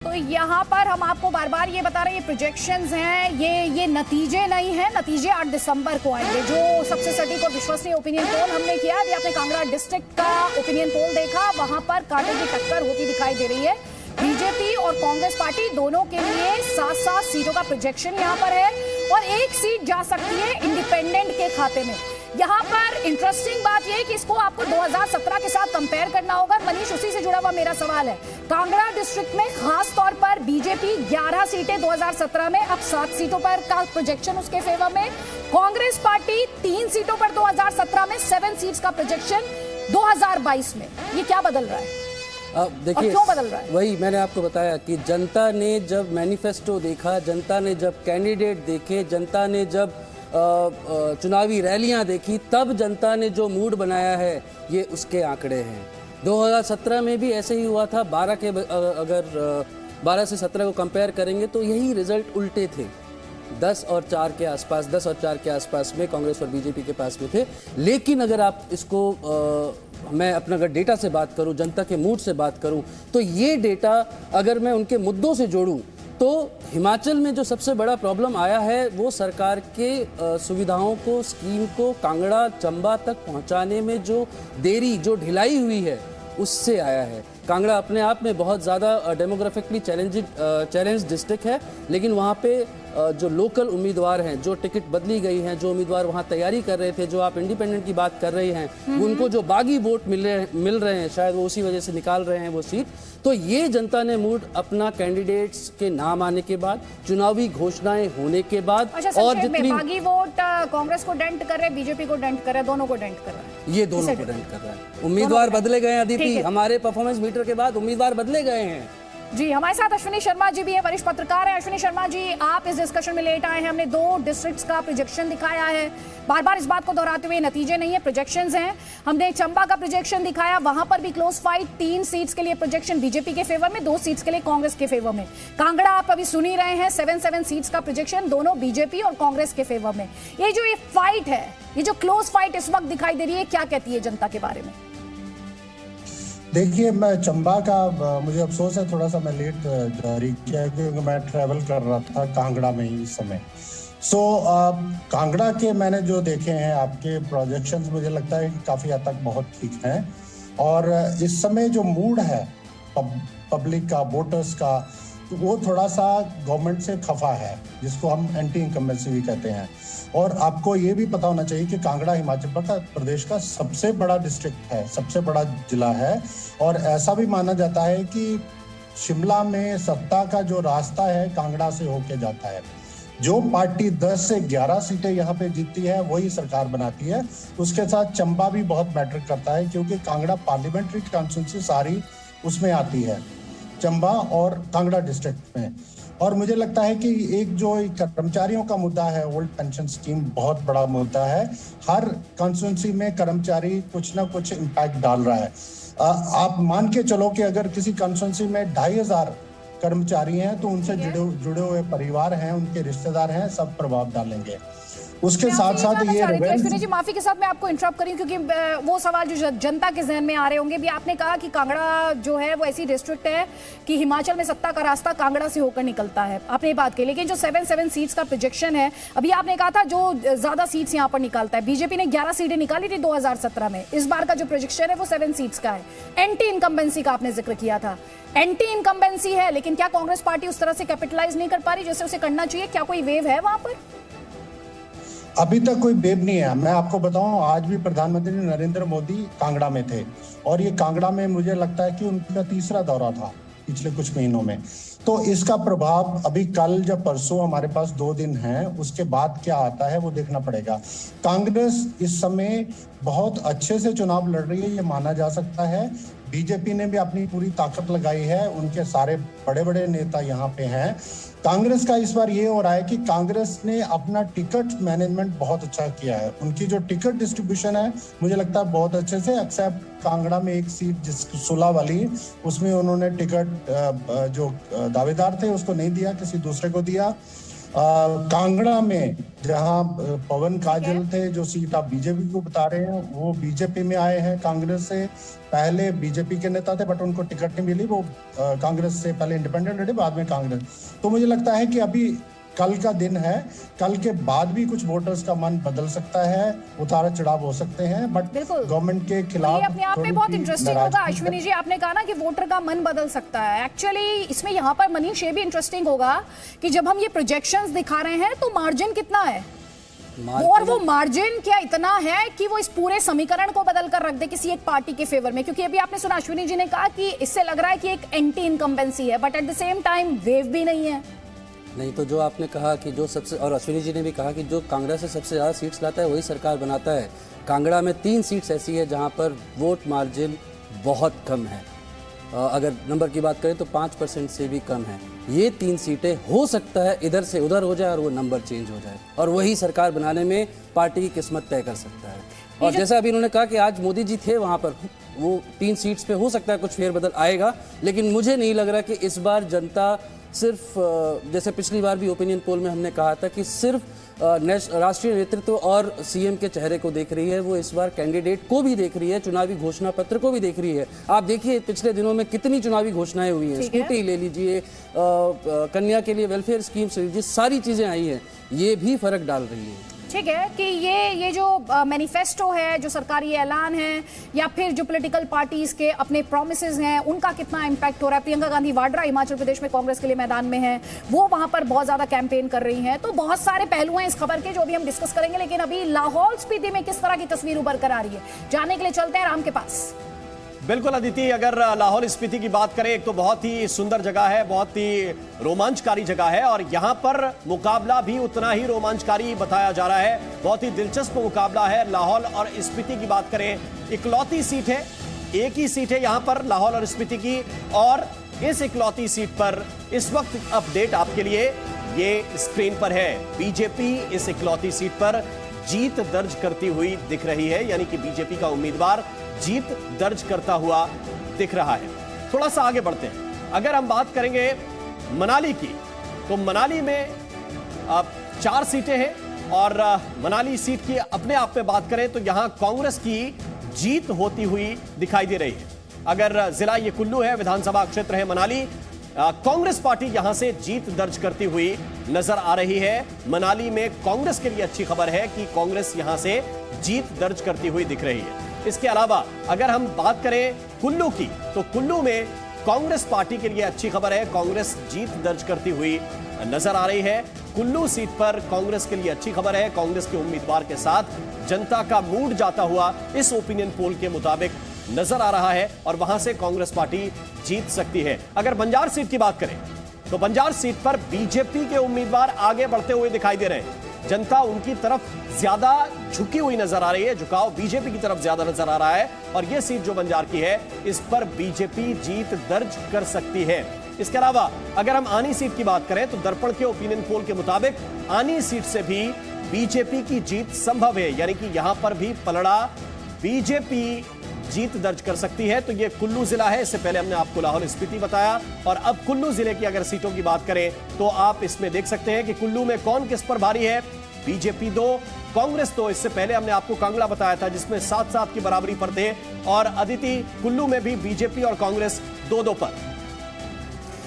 तो यहाँ पर हम आपको बार बार ये बता रहे हैं, ये प्रोजेक्शंस हैं, ये नतीजे नहीं हैं। नतीजे 8 दिसंबर को आएंगे। जो सबसे सटीक और विश्वसनीय ओपिनियन पोल हमने किया, अभी आपने कांगड़ा डिस्ट्रिक्ट का ओपिनियन पोल देखा, वहां पर कांटे की टक्कर होती दिखाई दे रही है। बीजेपी और कांग्रेस पार्टी दोनों के लिए 7-7 सीटों का प्रोजेक्शन यहाँ पर है और एक सीट जा सकती है इंडिपेंडेंट के खाते में। यहाँ पर इंटरेस्टिंग बात यह है कि इसको आपको 2017 के साथ कंपेयर करना होगा। मनीष, उसी से जुड़ा हुआ मेरा सवाल है। कांगड़ा डिस्ट्रिक्ट में खास तौर पर बीजेपी 11 सीटें 2017 में, अब 7 सीटों पर का प्रोजेक्शन उसके फेवर में। कांग्रेस पार्टी 3 सीटों पर 2017 में, 7 सीट्स का प्रोजेक्शन 2022 में। ये क्या बदल रहा है? अब देखिए, क्यों बदल रहा है? वही मैंने आपको बताया कि जनता ने जब मैनिफेस्टो देखा, जनता ने जब कैंडिडेट देखे, जनता ने जब चुनावी रैलियां देखी, तब जनता ने जो मूड बनाया है ये उसके आंकड़े हैं। 2017 में भी ऐसे ही हुआ था। 12 से 17 को कंपेयर करेंगे तो यही रिजल्ट उल्टे थे। 10 और 4 के आसपास में कांग्रेस और बीजेपी के पास में थे। लेकिन अगर आप इसको मैं अपना अगर डेटा से बात करूं, जनता के मूड से बात करूं, तो ये डेटा अगर मैं उनके मुद्दों से जोड़ूं तो हिमाचल में जो सबसे बड़ा प्रॉब्लम आया है वो सरकार के सुविधाओं को, स्कीम को कांगड़ा चंबा तक पहुंचाने में जो देरी, जो ढिलाई हुई है, उससे आया है। कांगड़ा अपने आप में बहुत ज़्यादा डेमोग्राफिकली चैलेंज डिस्ट्रिक्ट है, लेकिन वहाँ पे जो लोकल उम्मीदवार हैं, जो टिकट बदली गई हैं, जो उम्मीदवार वहाँ तैयारी कर रहे थे, जो आप इंडिपेंडेंट की बात कर रहे हैं, उनको जो बागी वोट मिल रहे हैं, शायद वो उसी वजह से निकाल रहे हैं वो सीट। तो ये जनता ने मूड अपना कैंडिडेट्स के नाम आने के बाद, चुनावी घोषणाएं होने के बाद, और जितनी बागी वोट कांग्रेस को डेंट कर रहे, बीजेपी को डेंट कर रहे, दोनों को डेंट कर रहा है। ये दोनों को डेंट कर रहा है। उम्मीदवार बदले गए हैं अदिति, हमारे परफॉर्मेंस मीटर के बाद उम्मीदवार बदले गए हैं। जी, हमारे साथ अश्विनी शर्मा जी भी है, वरिष्ठ पत्रकार हैं। अश्विनी शर्मा जी, आप इस डिस्कशन में लेट आए हैं। हमने 2 डिस्ट्रिक्ट्स का प्रोजेक्शन दिखाया है, बार बार इस बात को दोहराते हुए, नतीजे नहीं है, प्रोजेक्शंस हैं। हमने चंबा का प्रोजेक्शन दिखाया, वहां पर भी क्लोज फाइट, 3 सीट्स के लिए प्रोजेक्शन बीजेपी के फेवर में, 2 सीट्स के लिए कांग्रेस के फेवर में। कांगड़ा आप अभी सुन ही रहे हैं, 7 सीट्स का प्रोजेक्शन, दोनों बीजेपी और कांग्रेस के फेवर में। ये जो फाइट है, ये जो क्लोज फाइट इस वक्त दिखाई दे रही है, क्या कहती है जनता के बारे में? देखिए, मैं चंबा का मुझे अफसोस है, थोड़ा सा मैं लेट जारी किया क्योंकि मैं ट्रैवल कर रहा था कांगड़ा में ही इस समय। कांगड़ा के मैंने जो देखे हैं आपके प्रोजेक्शंस, मुझे लगता है कि काफ़ी हद तक बहुत ठीक हैं। और इस समय जो मूड है पब्लिक का, वोटर्स का, तो वो थोड़ा सा गवर्नमेंट से खफा है, जिसको हम एंटी इनकम्बेंसी भी कहते हैं। और आपको ये भी पता होना चाहिए कि कांगड़ा हिमाचल प्रदेश का सबसे बड़ा डिस्ट्रिक्ट है, सबसे बड़ा जिला है। और ऐसा भी माना जाता है कि शिमला में सत्ता का जो रास्ता है कांगड़ा से होके जाता है। जो पार्टी 10 से 11 सीटें यहाँ पे जीतती है वही सरकार बनाती है। उसके साथ चंबा भी बहुत मैटर करता है, क्योंकि कांगड़ा पार्लियामेंट्री कॉन्स्टिट्यूंसी सारी उसमें आती है, चंबा और कांगड़ा डिस्ट्रिक्ट में। और मुझे लगता है कि एक जो कर्मचारियों का मुद्दा है, ओल्ड पेंशन स्कीम, बहुत बड़ा मुद्दा है। हर कॉन्स्टिट्यूंसी में कर्मचारी कुछ ना कुछ इम्पैक्ट डाल रहा है। आप मान के चलो कि अगर किसी कॉन्स्टिट्यूंसी में 2500 कर्मचारी हैं, तो उनसे जुड़े हुए परिवार हैं, उनके रिश्तेदार हैं, सब प्रभाव डालेंगे। उसके साथ साथ ये अश्विनी जी, माफी के साथ मैं आपको इंटरप्ट करी, क्योंकि वो सवाल जो जनता के जहन में आ रहे होंगे भी। आपने कहा कि कांगड़ा जो है वो ऐसी डिस्ट्रिक्ट है कि हिमाचल में सत्ता का रास्ता कांगड़ा से होकर निकलता है, आपने बात की। लेकिन जो 7 सीट्स का प्रोजेक्शन है, अभी आपने कहा था जो ज्यादा सीट्स यहाँ पर निकालता है, बीजेपी ने 11 सीटें निकाली थी 2017 में। इस बार का जो प्रोजेक्शन है वो 7 सीट्स का है। एंटी इनकम्बेंसी का आपने जिक्र किया था, एंटी इनकम्बेंसी है, लेकिन क्या कांग्रेस पार्टी उस तरह से कैपिटलाइज नहीं कर पा रही जैसे उसे करना चाहिए? क्या कोई वेव है वहां पर? अभी तक कोई वेव नहीं है। मैं आपको बताऊं, आज भी प्रधानमंत्री नरेंद्र मोदी कांगड़ा में थे, और ये कांगड़ा में मुझे लगता है कि उनका 3रा दौरा था पिछले कुछ महीनों में। तो इसका प्रभाव अभी कल जब परसों हमारे पास 2 दिन हैं, उसके बाद क्या आता है वो देखना पड़ेगा। कांग्रेस इस समय बहुत अच्छे से चुनाव लड़ रही है, ये माना जा सकता है। बीजेपी ने भी अपनी पूरी ताकत लगाई है, उनके सारे बड़े बड़े नेता यहाँ पे हैं। कांग्रेस का इस बार ये हो रहा है कि कांग्रेस ने अपना टिकट मैनेजमेंट बहुत अच्छा किया है। उनकी जो टिकट डिस्ट्रीब्यूशन है, मुझे लगता है बहुत अच्छे से, एक्सेप्ट कांगड़ा में एक सीट जिस सुला वाली, उसमें उन्होंने टिकट जो दावेदार थे उसको नहीं दिया, किसी दूसरे को दिया। कांगड़ा में जहां पवन काजल थे, जो सीट आप बीजेपी को बता रहे हैं, वो बीजेपी में आए हैं कांग्रेस से। पहले बीजेपी के नेता थे बट उनको टिकट नहीं मिली, वो कांग्रेस से पहले इंडिपेंडेंट लड़े, बाद में कांग्रेस। तो मुझे लगता है कि अभी कल का दिन है, कल के बाद भी कुछ वोटर्स का मन बदल सकता है, उतार चढ़ाव हो सकते हैं, बट गवर्नमेंट के खिलाफ ये अपने आप में बहुत इंटरेस्टिंग होगा। अश्विनी जी, आपने कहा ना कि वोटर का मन बदल सकता है। एक्चुअली इसमें यहाँ पर मनीष ये भी इंटरेस्टिंग होगा कि जब हम ये प्रोजेक्शंस दिखा रहे हैं तो मार्जिन कितना है, और वो मार्जिन क्या इतना है कि वो इस पूरे समीकरण को बदल कर रख दे किसी एक पार्टी के फेवर में। क्योंकि अभी आपने सुना अश्विनी जी ने कहा कि इससे लग रहा है कि एक एंटी इनकम्बेंसी है, but at the same time wave भी नहीं है। नहीं तो जो आपने कहा कि जो सबसे, और अश्विनी जी ने भी कहा कि जो कांग्रेस से सबसे ज़्यादा सीट्स लाता है वही सरकार बनाता है। कांगड़ा में 3 सीट्स ऐसी है जहां पर वोट मार्जिन बहुत कम है, अगर नंबर की बात करें तो 5% से भी कम है। ये 3 सीटें हो सकता है इधर से उधर हो जाए और वो नंबर चेंज हो जाए, और वही सरकार बनाने में पार्टी की किस्मत तय कर सकता है। और जैसा अभी उन्होंने कहा कि आज मोदी जी थे वहां पर, वो 3 सीट्स पे हो सकता है कुछ फेरबदल आएगा, लेकिन मुझे नहीं लग रहा कि इस बार जनता सिर्फ, जैसे पिछली बार भी ओपिनियन पोल में हमने कहा था कि सिर्फ राष्ट्रीय नेतृत्व और सीएम के चेहरे को देख रही है, वो इस बार कैंडिडेट को भी देख रही है, चुनावी घोषणा पत्र को भी देख रही है। आप देखिए पिछले दिनों में कितनी चुनावी घोषणाएं हुई हैं, स्कूटी ले लीजिए, कन्या के लिए वेलफेयर स्कीम्स ले लीजिए, सारी चीजें आई हैं, ये भी फर्क डाल रही है। ठीक है कि ये जो मैनिफेस्टो है, जो सरकारी ऐलान है, या फिर जो पॉलिटिकल पार्टीज के अपने प्रोमिसेस हैं, उनका कितना इंपैक्ट हो रहा है। प्रियंका गांधी वाड्रा हिमाचल प्रदेश में कांग्रेस के लिए मैदान में है, वो वहां पर बहुत ज्यादा कैंपेन कर रही हैं। तो बहुत सारे पहलू हैं इस खबर के जो भी हम डिस्कस करेंगे, लेकिन अभी लाहौल स्पीति में किस तरह की तस्वीर उभर कर आ रही है, जानने के लिए चलते हैं राम के पास। बिल्कुल अदिति, अगर लाहौल स्पीति की बात करें, एक तो बहुत ही सुंदर जगह है, बहुत ही रोमांचकारी जगह है, और यहां पर मुकाबला भी उतना ही रोमांचकारी बताया जा रहा है। बहुत ही दिलचस्प मुकाबला है। लाहौल और स्पीति की बात करें, इकलौती सीट है, एक ही सीट है यहां पर लाहौल और स्पीति की, और इस इकलौती सीट पर इस वक्त अपडेट आपके लिए ये स्क्रीन पर है। बीजेपी इस इकलौती सीट पर जीत दर्ज करती हुई दिख रही है, यानी कि बीजेपी का उम्मीदवार जीत दर्ज करता हुआ दिख रहा है। थोड़ा सा आगे बढ़ते हैं, अगर हम बात करेंगे मनाली की, तो मनाली में 4 सीटें हैं, और मनाली सीट की अपने आप में बात करें तो यहां कांग्रेस की जीत होती हुई दिखाई दे रही है। अगर जिला ये कुल्लू है, विधानसभा क्षेत्र है मनाली, कांग्रेस पार्टी यहां से जीत दर्ज करती हुई नजर आ रही है। मनाली में कांग्रेस के लिए अच्छी खबर है कि कांग्रेस यहां से जीत दर्ज करती हुई दिख रही है। इसके अलावा अगर हम बात करें कुल्लू की, तो कुल्लू में कांग्रेस पार्टी के लिए अच्छी खबर है, कांग्रेस जीत दर्ज करती हुई नजर आ रही है। कुल्लू सीट पर कांग्रेस के लिए अच्छी खबर है, कांग्रेस के उम्मीदवार के साथ जनता का मूड जाता हुआ इस ओपिनियन पोल के मुताबिक नजर आ रहा है, और वहां से कांग्रेस पार्टी जीत सकती है। अगर बंजार सीट की बात करें तो बंजार सीट पर बीजेपी के उम्मीदवार आगे बढ़ते हुए दिखाई दे रहे हैं, जनता उनकी तरफ ज्यादा झुकी हुई नजर आ रही है, झुकाव बीजेपी की तरफ ज्यादा नजर आ रहा है, और यह सीट जो बंजार की है इस पर बीजेपी जीत दर्ज कर सकती है। इसके अलावा अगर हम आनी सीट की बात करें तो दर्पण के ओपिनियन पोल के मुताबिक आनी सीट से भी बीजेपी की जीत संभव है, यानी कि यहां पर भी पलड़ा बीजेपी जीत दर्ज कर सकती है। तो ये कुल्लू जिला है, इससे पहले हमने आपको लाहौल स्पीति बताया, और अब कुल्लू जिले की अगर सीटों की बात करें तो आप इसमें देख सकते हैं कि कुल्लू में कौन किस पर भारी है। बीजेपी 2, कांग्रेस 2। इससे पहले हमने आपको कांगड़ा बताया था जिसमें 7-7 की बराबरी पर थे, और अदिति कुल्लू में भी बीजेपी और कांग्रेस 2-2 पर।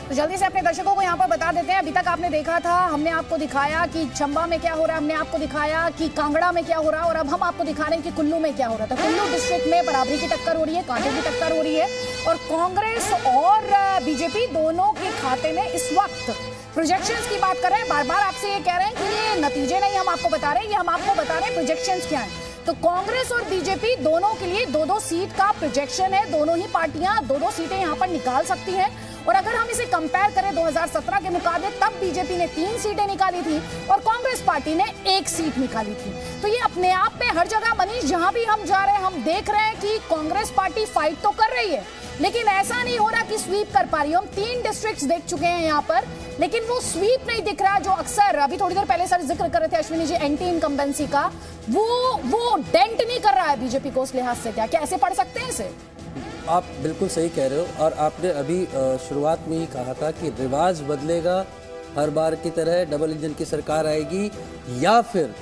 तो जल्दी से अपने दर्शकों को यहाँ पर बता देते हैं, अभी तक आपने देखा था, हमने आपको दिखाया कि चंबा में क्या हो रहा है, हमने आपको दिखाया कि कांगड़ा में क्या हो रहा है, और अब हम आपको दिखा रहे हैं कि कुल्लू में क्या हो रहा था। कुल्लू डिस्ट्रिक्ट में बराबरी की टक्कर हो रही है, कांटे की टक्कर हो रही है, और कांग्रेस और बीजेपी दोनों के खाते में इस वक्त प्रोजेक्शंस की बात कर रहे हैं। बार बार आपसे ये कह रहे हैं कि ये नतीजे नहीं हम आपको बता रहे हैं, ये हम आपको बता रहे हैं प्रोजेक्शंस क्या है। तो कांग्रेस और बीजेपी दोनों के लिए 2-2 सीट का प्रोजेक्शन है, दोनों ही पार्टियां 2-2 सीटें यहां पर निकाल सकती हैं। और अगर हम इसे कंपेयर करें 2017 के मुकाबले, तब बीजेपी ने 3 सीटें निकाली थी और कांग्रेस पार्टी ने 1 सीट निकाली थी। तो ये अपने आप में हर जगह, मनीष, जहां भी हम जा रहे हैं हम देख रहे हैं कि कांग्रेस पार्टी फाइट तो कर रही है, लेकिन ऐसा नहीं हो रहा कि स्वीप कर पा रही है। हम 3 डिस्ट्रिक्ट्स देख चुके हैं यहाँ पर, लेकिन वो स्वीप नहीं दिख रहा, जो अक्सर अभी थोड़ी देर पहले सर जिक्र कर रहे थे अश्विनी जी एंटी इनकम्बेंसी का, वो डेंट नहीं कर रहा है बीजेपी को उस लिहाज से। क्या ऐसे पढ़ सकते हैं इसे? आप बिल्कुल सही कह रहे हो, और आपने अभी शुरुआत में ही कहा था कि रिवाज बदलेगा हर बार की तरह डबल इंजन की सरकार आएगी या फिर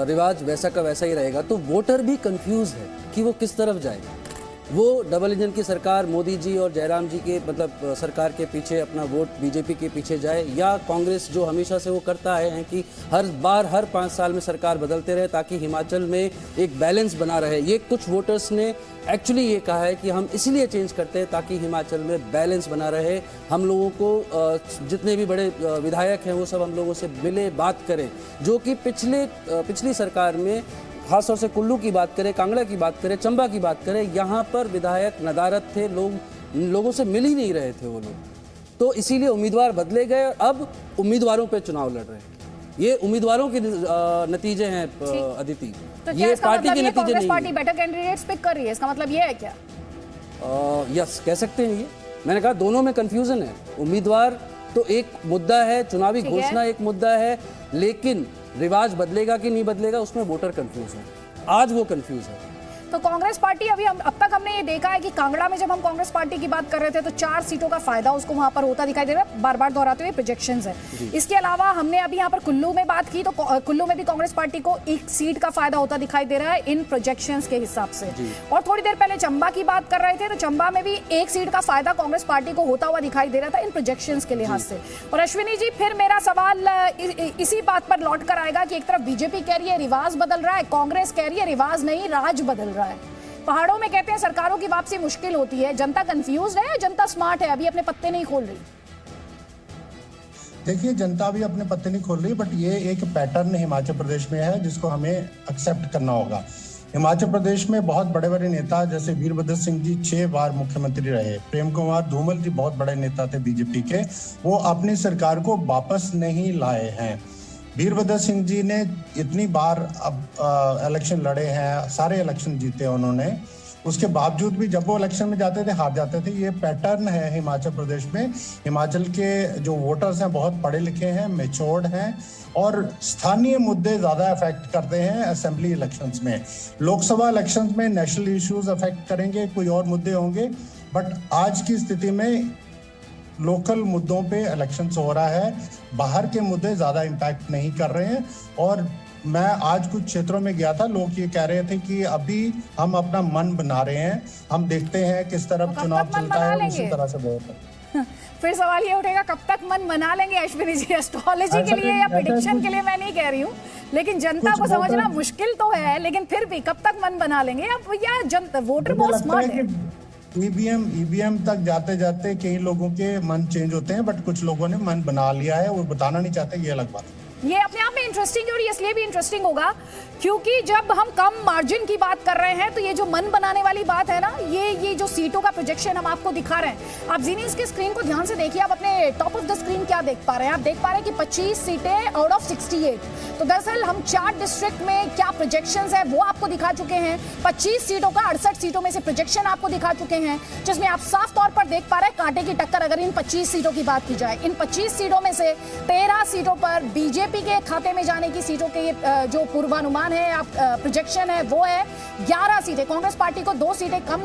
रिवाज वैसा का वैसा ही रहेगा। तो वोटर भी कंफ्यूज है कि वो किस तरफ जाए। वो डबल इंजन की सरकार मोदी जी और जयराम जी के मतलब सरकार के पीछे अपना वोट बीजेपी के पीछे जाए, या कांग्रेस जो हमेशा से वो करता है कि हर बार हर 5 साल में सरकार बदलते रहे ताकि हिमाचल में एक बैलेंस बना रहे। ये कुछ वोटर्स ने एक्चुअली ये कहा है कि हम इसलिए चेंज करते हैं ताकि हिमाचल में बैलेंस बना रहे। हम लोगों को जितने भी बड़े विधायक हैं वो सब हम लोगों से मिले बात करें, जो कि पिछली सरकार में खासतौर से कुल्लू की बात करें, कांगड़ा की बात करें, चंबा की बात करें, यहाँ पर विधायक नदारद थे, लोगों से मिल ही नहीं रहे थे वो लोग। तो इसीलिए उम्मीदवार बदले गए और अब उम्मीदवारों पे चुनाव लड़ रहे हैं। ये उम्मीदवारों के नतीजे हैं अदिति, तो ये पार्टी के नतीजे नहीं। पार्टी बेटर कैंडिडेट्स पिक कर रही है, इसका मतलब ये है क्या? यस, कह सकते हैं। ये मैंने कहा दोनों में कंफ्यूजन है। उम्मीदवार तो एक मुद्दा है, चुनावी घोषणा एक मुद्दा है, लेकिन रिवाज बदलेगा कि नहीं बदलेगा उसमें वोटर कंफ्यूज है। आज वो कंफ्यूज है। तो कांग्रेस पार्टी अभी अब तक हमने ये देखा है कि कांगड़ा में जब हम कांग्रेस पार्टी की बात कर रहे थे तो 4 सीटों का फायदा उसको वहां पर होता दिखाई दे रहा है, बार बार दोहराते हुए प्रोजेक्शंस है। इसके अलावा हमने अभी यहाँ पर कुल्लू में बात की तो कुल्लू में भी कांग्रेस पार्टी को 1 सीट का फायदा होता दिखाई दे रहा है इन प्रोजेक्शंस के हिसाब से। और थोड़ी देर पहले चंबा की बात कर रहे थे तो चंबा में भी 1 सीट का फायदा कांग्रेस पार्टी को होता हुआ दिखाई दे रहा था इन प्रोजेक्शंस के लिहाज से। और अश्विनी जी, फिर मेरा सवाल इसी बात पर लौट कर आएगा कि एक तरफ बीजेपी कह रही है रिवाज बदल रहा है, कांग्रेस कह रही है रिवाज नहीं राज बदल रहा है। पहाड़ों में कहते हैं सरकारों की वापसी मुश्किल होती है, जनता कंफ्यूज है या जनता स्मार्ट है, अभी अपने पत्ते नहीं खोल रही? देखिए, जनता भी अपने पत्ते नहीं खोल रही, बट ये एक पैटर्न हिमाचल प्रदेश में है जिसको हमें एक्सेप्ट करना होगा। हिमाचल प्रदेश में बहुत बड़े बड़े नेता जैसे वीरभद्र सिंह जी 6 बार मुख्यमंत्री रहे, प्रेम कुमार धूमल जी बहुत बड़े नेता थे बीजेपी के, वो अपनी सरकार को वापस नहीं लाए हैं। वीरभद्र सिंह जी ने इतनी बार अब इलेक्शन लड़े हैं, सारे इलेक्शन जीते उन्होंने, उसके बावजूद भी जब वो इलेक्शन में जाते थे हार जाते थे। ये पैटर्न है हिमाचल प्रदेश में। हिमाचल के जो वोटर्स हैं बहुत पढ़े लिखे हैं, मैच्योर्ड हैं और स्थानीय मुद्दे ज्यादा अफेक्ट करते हैं असेंबली इलेक्शंस में। लोकसभा इलेक्शंस में नेशनल इश्यूज अफेक्ट करेंगे, कोई और मुद्दे होंगे, बट आज की स्थिति में लोकल मुद्दों पे इलेक्शंस हो रहा है, बाहर के मुद्दे ज्यादा इम्पैक्ट नहीं कर रहे हैं। और मैं आज कुछ क्षेत्रों में गया था, लोग ये कह रहे थे कि अभी हम अपना मन बना रहे हैं, हम देखते हैं किस तरफ चुनाव चलता है, उसी तरह से वोट। फिर सवाल ये उठेगा कब तक मन बना लेंगे अश्विनी जी? एस्ट्रोलॉजी के लिए या प्रेडिक्शन के लिए मैं नहीं कह रही हूँ, लेकिन जनता को समझना मुश्किल तो है, लेकिन फिर भी कब तक मन बना लेंगे? या जनता वोटर बहुत स्मार्ट है। ईवीएम तक जाते जाते कई लोगों के मन चेंज होते हैं, बट कुछ लोगों ने मन बना लिया है, वो बताना नहीं चाहते, ये अलग बात है। ये अपने आप में इंटरेस्टिंग है और इसलिए भी इंटरेस्टिंग होगा क्योंकि जब हम कम मार्जिन की बात कर रहे हैं तो ये जो मन बनाने वाली बात है ना, ये जो सीटों का प्रोजेक्शन हम आपको दिखा रहे हैं, आप जी न्यूज़ के स्क्रीन को ध्यान से देखिए। आप अपने टॉप ऑफ द स्क्रीन क्या देख पा रहे हैं? आप देख पा रहे हैं कि 25 सीटें आउट ऑफ 68। तो दरअसल हम 4 डिस्ट्रिक्ट में क्या प्रोजेक्शंस है वो आपको दिखा चुके हैं। 25 सीटों का 68 सीटों में से प्रोजेक्शन आपको दिखा चुके हैं, जिसमें आप साफ तौर पर देख पा रहे हैं कांटे की टक्कर अगर इन 25 सीटों की बात की जाए। इन 25 सीटों में से 13 सीटों पर बीजेपी के खाते में जाने की सीटों के जो पूर्वानुमान है, आप प्रोजेक्शन है वो है 11 सीटें। कांग्रेस पार्टी को 2 सीटें कम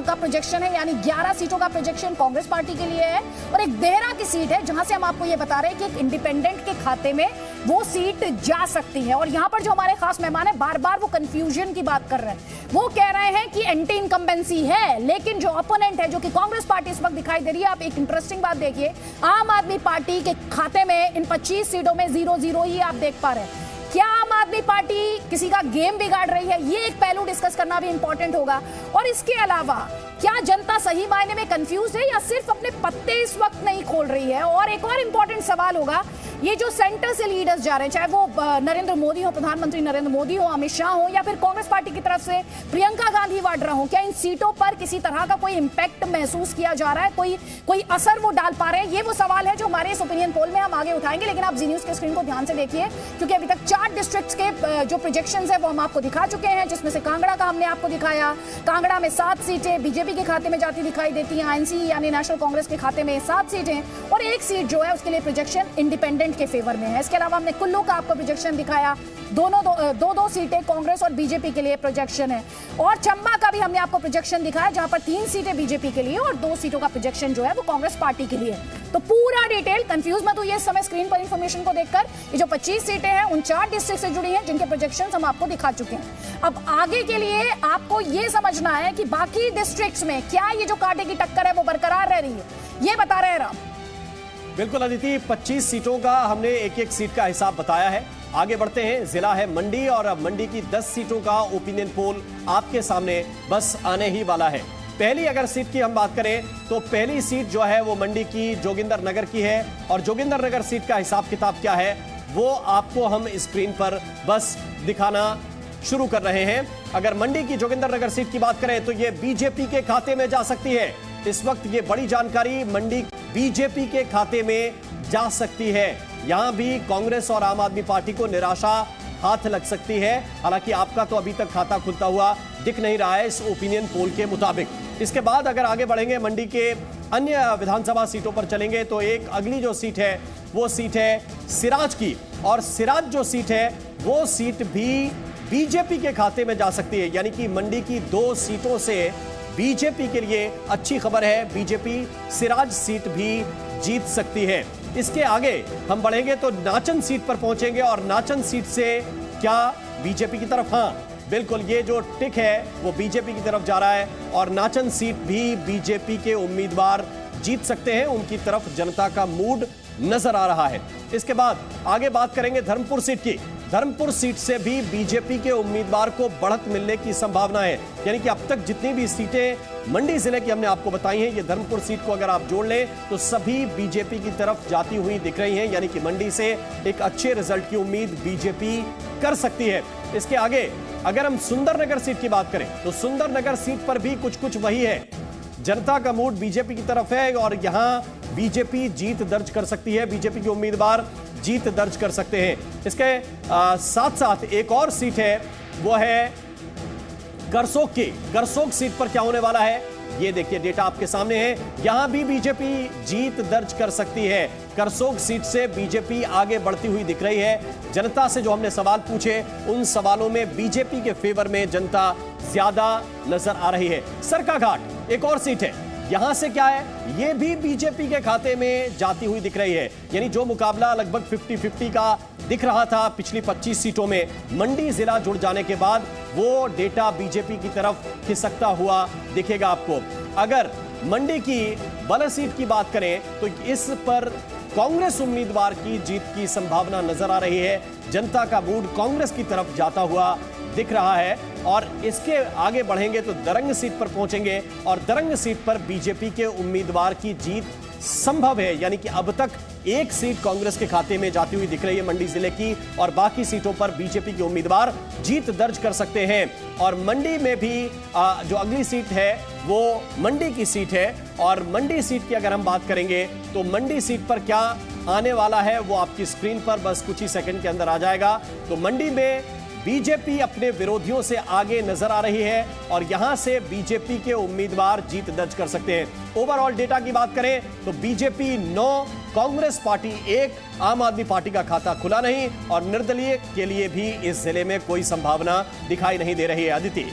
का प्रोजेक्शन है, यानी 11 सीटों का प्रोजेक्शन कांग्रेस पार्टी के लिए है। और एक देहरा की सीट है जहां से हम आपको ये बता रहे हैं कि एक इंडिपेंडेंट के खाते में वो सीट जा सकती है। और यहां पर जो हमारे खास मेहमान है बार बार वो कंफ्यूजन की बात कर रहे हैं। वो कह रहे हैं कि एंटी इनकम्बेंसी है, लेकिन जो ओपोनेंट है जो कि कांग्रेस पार्टी इस वक्त दिखाई दे रही है, आप एक इंटरेस्टिंग बात देखिए, आम आदमी पार्टी के खाते में इन 25 सीटों में 0-0 ही आप देख पा रहे हैं। क्या आम आदमी पार्टी किसी का गेम बिगाड़ रही है? ये एक पहलू डिस्कस करना भी इंपॉर्टेंट होगा। और इसके अलावा क्या जनता सही मायने में कंफ्यूज है या सिर्फ अपने पत्ते इस वक्त नहीं खोल रही है? और एक और इंपॉर्टेंट सवाल होगा, ये जो सेंटर से लीडर्स जा रहे हैं, चाहे वो नरेंद्र मोदी हो, प्रधानमंत्री नरेंद्र मोदी हो, अमित शाह हो, या फिर कांग्रेस पार्टी की तरफ से प्रियंका गांधी वाड्रा हो, क्या इन सीटों पर किसी तरह का कोई इंपैक्ट महसूस किया जा रहा है? कोई असर वो डाल पा रहे हैं? ये वो सवाल है जो हमारे इस ओपिनियन पोल में हम आगे उठाएंगे। लेकिन आप जी न्यूज़ के स्क्रीन को ध्यान से देखिए, क्योंकि अभी तक 4 डिस्ट्रिक्ट्स के जो प्रोजेक्शंस है वो हम आपको दिखा चुके हैं, जिसमें से कांगड़ा का हमने आपको दिखाया। कांगड़ा में 7 सीटें बीजेपी के खाते में जाती दिखाई देती हैं, आईएनसी यानी नेशनल कांग्रेस के खाते में 7 सीटें, और 1 सीट जो है उसके लिए प्रोजेक्शन इंडिपेंडेंट इंडिपेंडेंट के फेवर में है। इसके अलावा हमने कुल्लू का आपको प्रोजेक्शन दिखाया, दो सीटें कांग्रेस और बीजेपी के लिए प्रोजेक्शन है, और चंबा का भी हमने आपको प्रोजेक्शन दिखाया जहां पर 3 सीटें बीजेपी के लिए और 2 सीटों का प्रोजेक्शन जो है वो कांग्रेस पार्टी के लिए। तो पूरा डिटेल, कंफ्यूज मत होइए इस समय स्क्रीन पर इंफॉर्मेशन को देखकर। ये जो 25 सीटें हैं उन 4 डिस्ट्रिक्ट से जुड़ी हैं जिनके प्रोजेक्शन हम आपको दिखा चुके हैं। अब आगे के लिए आपको ये समझना है कि बाकी डिस्ट्रिक्ट्स में क्या ये जो कांटे की टक्कर है वो बरकरार रह रही है, ये बता रहे हैं राम। बिल्कुल अदिति, 25 सीटों का हमने एक एक सीट का हिसाब बताया है। आगे बढ़ते हैं, जिला है मंडी और अब मंडी की 10 सीटों का ओपिनियन पोल आपके सामने बस आने ही वाला है। पहली अगर सीट की हम बात करें तो पहली सीट जो है वो मंडी की जोगिंदर नगर की है, और जोगिंदर नगर सीट का हिसाब किताब क्या है वो आपको हम स्क्रीन पर बस दिखाना शुरू कर रहे हैं। अगर मंडी की जोगिंदर नगर सीट की बात करें तो ये बीजेपी के खाते में जा सकती है। इस वक्त ये बड़ी जानकारी मंडी बीजेपी के खाते में जा सकती है। यहां भी कांग्रेस और आम आदमी पार्टी को निराशा हाथ लग सकती है। हालांकि आपका तो अभी तक खाता खुलता हुआ दिख नहीं रहा है इस ओपिनियन पोल के मुताबिक। इसके बाद अगर आगे बढ़ेंगे, मंडी के अन्य विधानसभा सीटों पर चलेंगे तो एक अगली जो सीट है वो सीट है सिराज की, और सिराज जो सीट है वो सीट भी बीजेपी के खाते में जा सकती है। यानी कि मंडी की 2 सीटों से बीजेपी के लिए अच्छी खबर है, बीजेपी सिराज सीट भी जीत सकती है। इसके आगे हम बढ़ेंगे तो नाचन सीट पर पहुंचेंगे, और नाचन सीट से क्या बीजेपी की तरफ, हाँ बिल्कुल, ये जो टिक है वो बीजेपी की तरफ जा रहा है, और नाचन सीट भी बीजेपी के उम्मीदवार जीत सकते हैं। उनकी तरफ जनता का मूड नजर आ रहा है। इसके बाद आगे बात करेंगे धर्मपुर सीट की। धर्मपुर सीट से भी बीजेपी के उम्मीदवार को बढ़त मिलने की संभावना है। यानी कि अब तक जितनी भी सीटें मंडी जिले की हमने आपको बताई हैं, ये धर्मपुर सीट को अगर आप जोड़ लें तो सभी बीजेपी की तरफ जाती हुई दिख रही हैं। यानी कि मंडी से एक अच्छे रिजल्ट की उम्मीद बीजेपी कर सकती है। इसके आगे अगर हम सुंदरनगर सीट की बात करें तो सुंदरनगर सीट पर भी कुछ कुछ वही है। जनता का मूड बीजेपी की तरफ है और यहां बीजेपी जीत दर्ज कर सकती है, बीजेपी के उम्मीदवार जीत दर्ज कर सकते हैं। इसके साथ साथ एक और सीट है, वो है करसोग की। करसोग सीट पर क्या होने वाला है ये देखिए, डेटा आपके सामने है। यहां भी बीजेपी जीत दर्ज कर सकती है। करसोग सीट से बीजेपी आगे बढ़ती हुई दिख रही है। जनता से जो हमने सवाल पूछे उन सवालों में बीजेपी के फेवर में जनता ज्यादा नजर आ रही है। सरकाघाट एक और सीट है, यहां से क्या है, ये भी बीजेपी के खाते में जाती हुई दिख रही है। यानी जो मुकाबला लगभग 50-50 का दिख रहा था पिछली 25 सीटों में, मंडी जिला जुड़ जाने के बाद वो डेटा बीजेपी की तरफ खिसकता हुआ दिखेगा आपको। अगर मंडी की बल सीट की बात करें तो इस पर कांग्रेस उम्मीदवार की जीत की संभावना नजर आ रही है। जनता का मूड कांग्रेस की तरफ जाता हुआ दिख रहा है। और इसके आगे बढ़ेंगे तो दरंग सीट पर पहुंचेंगे, और दरंग सीट पर बीजेपी के उम्मीदवार की जीत संभव है। यानी कि अब तक एक सीट कांग्रेस के खाते में जाती हुई दिख रही है मंडी जिले की, और बाकी सीटों पर बीजेपी के उम्मीदवार जीत दर्ज कर सकते हैं। और मंडी में भी जो अगली सीट है वो मंडी की सीट है, और मंडी सीट की अगर हम बात करेंगे तो मंडी सीट पर क्या आने वाला है वो आपकी स्क्रीन पर बस कुछ ही सेकंड के अंदर आ जाएगा। तो मंडी में बीजेपी अपने विरोधियों से आगे नजर आ रही है, और यहां से बीजेपी के उम्मीदवार जीत दर्ज कर सकते हैं। ओवरऑल डेटा की बात करें तो बीजेपी 9, कांग्रेस पार्टी 1, आम आदमी पार्टी का खाता खुला नहीं, और निर्दलीय के लिए भी इस जिले में कोई संभावना दिखाई नहीं दे रही है। अदिति।